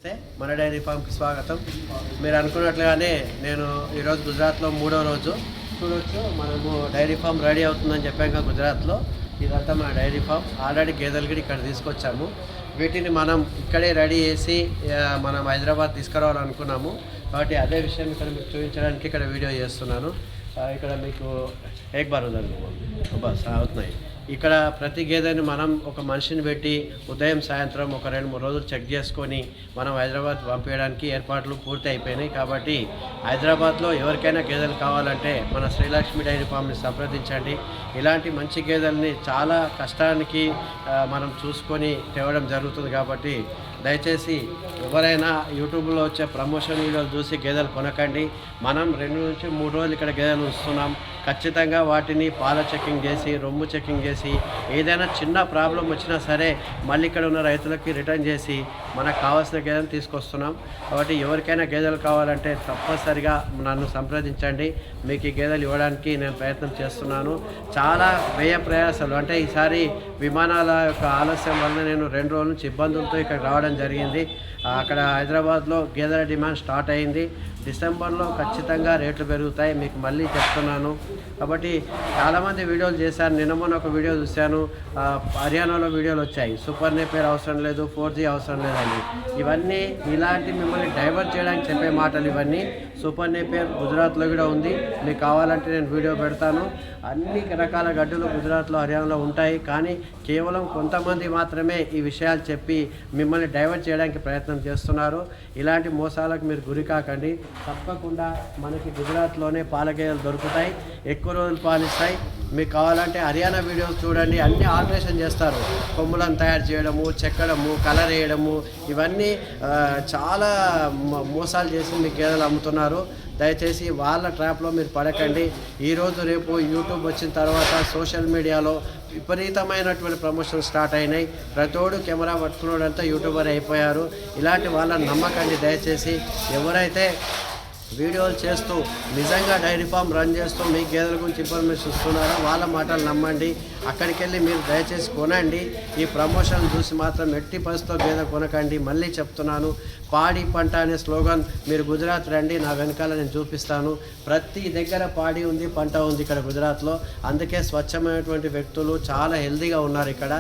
మన డైరీ ఫామ్కి స్వాగతం. మీరు అనుకున్నట్లుగానే నేను ఈరోజు గుజరాత్లో 3వ రోజు. చూడొచ్చు, మనము డైరీ ఫామ్ రెడీ అవుతుందని చెప్పాక గుజరాత్లో ఇదంతా మన డైరీ ఫామ్. ఆల్రెడీ గేదెలు కూడా ఇక్కడ తీసుకొచ్చాము. వీటిని మనం ఇక్కడే రెడీ చేసి మనం హైదరాబాద్ తీసుకురావాలనుకున్నాము. కాబట్టి అదే విషయం ఇక్కడ మీకు చూపించడానికి ఇక్కడ వీడియో చేస్తున్నాను. ఇక్కడ మీకు ఏక్ బార్ ఉందండి, బస్ అవుతున్నాయి. ఇక్కడ ప్రతి గేదెని మనం ఒక మనిషిని పెట్టి ఉదయం సాయంత్రం ఒక 2-3 రోజులు చెక్ చేసుకొని మనం హైదరాబాద్ పంపించడానికి ఏర్పాట్లు పూర్తి అయిపోయినాయి. కాబట్టి హైదరాబాద్లో ఎవరికైనా గేదెలు కావాలంటే మన శ్రీలక్ష్మి డైరీ ఫామ్ని సంప్రదించండి. ఇలాంటి మంచి గేదెల్ని చాలా కష్టానికి మనం చూసుకొని తేవడం జరుగుతుంది. కాబట్టి దయచేసి ఎవరైనా యూట్యూబ్లో వచ్చే ప్రమోషన్ వీడియోలు చూసి గేదెలు కొనకండి. మనం 2 నుంచి 3 రోజులు ఇక్కడ గేదెలు ఉంచుతున్నాం. ఖచ్చితంగా వాటిని పాల చెకింగ్ చేసి, రొమ్ము చెకింగ్ చేసి, ఏదైనా చిన్న ప్రాబ్లం వచ్చినా సరే మళ్ళీ ఇక్కడ ఉన్న రైతులకి రిటర్న్ చేసి మనకు కావాల్సిన గేదెలు తీసుకొస్తున్నాం. కాబట్టి ఎవరికైనా గేదెలు కావాలంటే తప్పనిసరిగా నన్ను సంప్రదించండి. మీకు ఈ గేదెలు ఇవ్వడానికి నేను ప్రయత్నం చేస్తున్నాను. చాలా వ్యయ ప్రయాసాలు, అంటే ఈసారి విమానాల యొక్క ఆలస్యం వల్ల నేను 2 రోజుల నుంచి ఇబ్బందులతో ఇక్కడ రావడం జరిగింది. అక్కడ హైదరాబాద్లో గేదెల డిమాండ్ స్టార్ట్ అయింది. డిసెంబర్లో ఖచ్చితంగా రేట్లు పెరుగుతాయి, మీకు మళ్ళీ చెప్తున్నాను. కాబట్టి చాలామంది వీడియోలు చేశారు. నిన్న మొన్న ఒక వీడియో చూశాను, హర్యానాలో వీడియోలు వచ్చాయి, సూపర్ నేపియర్ అవసరం లేదు, 4G అవసరం లేదండి. ఇవన్నీ ఇలాంటి మిమ్మల్ని డైవర్ట్ చేయడానికి చెప్పే మాటలు ఇవన్నీ. సూపర్ నేపియర్ గుజరాత్లో కూడా ఉంది, మీకు కావాలంటే నేను వీడియో పెడతాను. అన్ని రకాల గడ్డులు గుజరాత్లో, హర్యానాలో ఉంటాయి. కానీ కేవలం కొంతమంది మాత్రమే ఈ విషయాలు చెప్పి మిమ్మల్ని డైవర్ట్ చేయడానికి ప్రయత్నం చేస్తున్నారు. ఇలాంటి మోసాలకు మీరు గురి కాకండి. తప్పకుండా మనకి గుజరాత్లోనే పాల గేదెలు దొరుకుతాయి, ఎక్కువ రోజులు పాలిస్తాయి. మీకు కావాలంటే హర్యానా వీడియోస్ చూడండి, అన్ని ఆల్టరేషన్ చేస్తారు. కొమ్ములను తయారు చేయడము, చెక్కడము, కలర్ వేయడము, ఇవన్నీ చాలా మోసాలు చేసి మీకు గేదెలు అమ్ముతున్నారు. దయచేసి వాళ్ళ ట్రాప్లో మీరు పడకండి. ఈరోజు రేపు యూట్యూబ్ వచ్చిన తర్వాత సోషల్ మీడియాలో విపరీతమైనటువంటి ప్రమోషన్ స్టార్ట్ అయినాయి. ప్రతోడు కెమెరా పట్టుకున్నాడంతా యూట్యూబర్ అయిపోయారు. ఇలాంటి వాళ్ళని నమ్మకండి. దయచేసి ఎవరైతే వీడియోలు చేస్తూ నిజంగా డైరీ ఫామ్ రన్ చేస్తూ మీ గేదెల గురించి ఇన్ఫర్మేషన్ ఇస్తున్నారో వాళ్ళ మాటలు నమ్మండి. అక్కడికి వెళ్ళి మీరు దయచేసి కొనండి. ఈ ప్రమోషన్ చూసి మాత్రం ఎట్టి పరిస్థితిలో గేదె కొనకండి. మళ్ళీ చెప్తున్నాను, పాడి పంట అనే స్లోగన్. మీరు గుజరాత్ రండి, నా వెనకాల నేను చూపిస్తాను. ప్రతి దగ్గర పాడి ఉంది, పంట ఉంది ఇక్కడ గుజరాత్లో. అందుకే స్వచ్ఛమైనటువంటి వ్యక్తులు చాలా హెల్తీగా ఉన్నారు ఇక్కడ.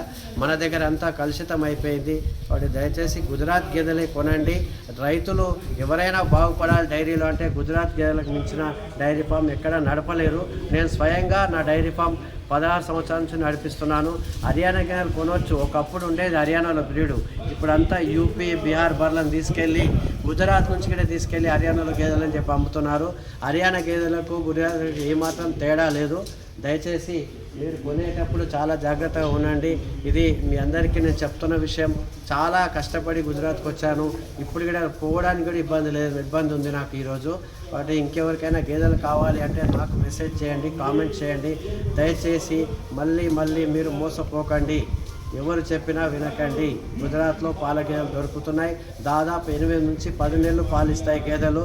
మన దగ్గర అంతా కలుషితం అయిపోయింది. కాబట్టి దయచేసి గుజరాత్ గేదెలే కొనండి. రైతులు ఎవరైనా బాగుపడాలి డైరీలో అంటే గుజరాత్ గేదెలకు మించిన డైరీ ఫామ్ ఎక్కడ నడపలేరు. నేను స్వయంగా నా డైరీ ఫామ్ 16 సంవత్సరాల నుంచి నడిపిస్తున్నాను. హర్యానా గేదెలు కొనవచ్చు. ఒకప్పుడు ఉండేది హర్యానాలో బ్రీడు, ఇప్పుడంతా యూపీ, బీహార్ బర్లను తీసుకెళ్ళి గుజరాత్ నుంచి కూడా తీసుకెళ్ళి హర్యానాలో గేదెలని చెప్పి అమ్ముతున్నారు. హర్యానా గేదెలకు గుజరాత్ ఏమాత్రం తేడా లేదు. దయచేసి మీరు కొనేటప్పుడు చాలా జాగ్రత్తగా ఉండండి. ఇది మీ అందరికీ నేను చెప్తున్న విషయం. చాలా కష్టపడి గుజరాత్కి వచ్చాను. ఇప్పుడు కూడా పోవడానికి కూడా ఇబ్బంది ఉంది నాకు ఈరోజు. కాబట్టి ఇంకెవరికైనా గేదెలు కావాలి అంటే నాకు మెసేజ్ చేయండి, కామెంట్ చేయండి. దయచేసి మళ్ళీ మీరు మోసపోకండి. ఎవరు చెప్పినా వినకండి. గుజరాత్లో పాల గేదెలు దొరుకుతున్నాయి. దాదాపు 8 నుంచి 10 నెలలు పాలిస్తాయి గేదెలు.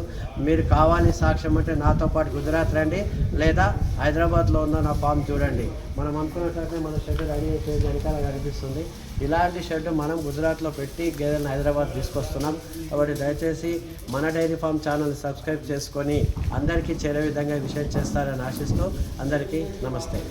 మీరు కావాలి సాక్ష్యం అంటే నాతో పాటు గుజరాత్ రండి, లేదా హైదరాబాద్లో ఉన్న నా ఫామ్ చూడండి. మనం అనుకున్నట్లయితే మన షెడ్ రెడీ అయిపోయి వెనకాల కనిపిస్తుంది. ఇలాంటి షెడ్ మనం గుజరాత్లో పెట్టి గేదెలను హైదరాబాద్ తీసుకొస్తున్నాం. కాబట్టి దయచేసి మన డైరీ ఫామ్ ఛానల్ని సబ్స్క్రైబ్ చేసుకొని అందరికీ చేరే విధంగా విషయం చేస్తారని ఆశిస్తూ అందరికీ నమస్తే.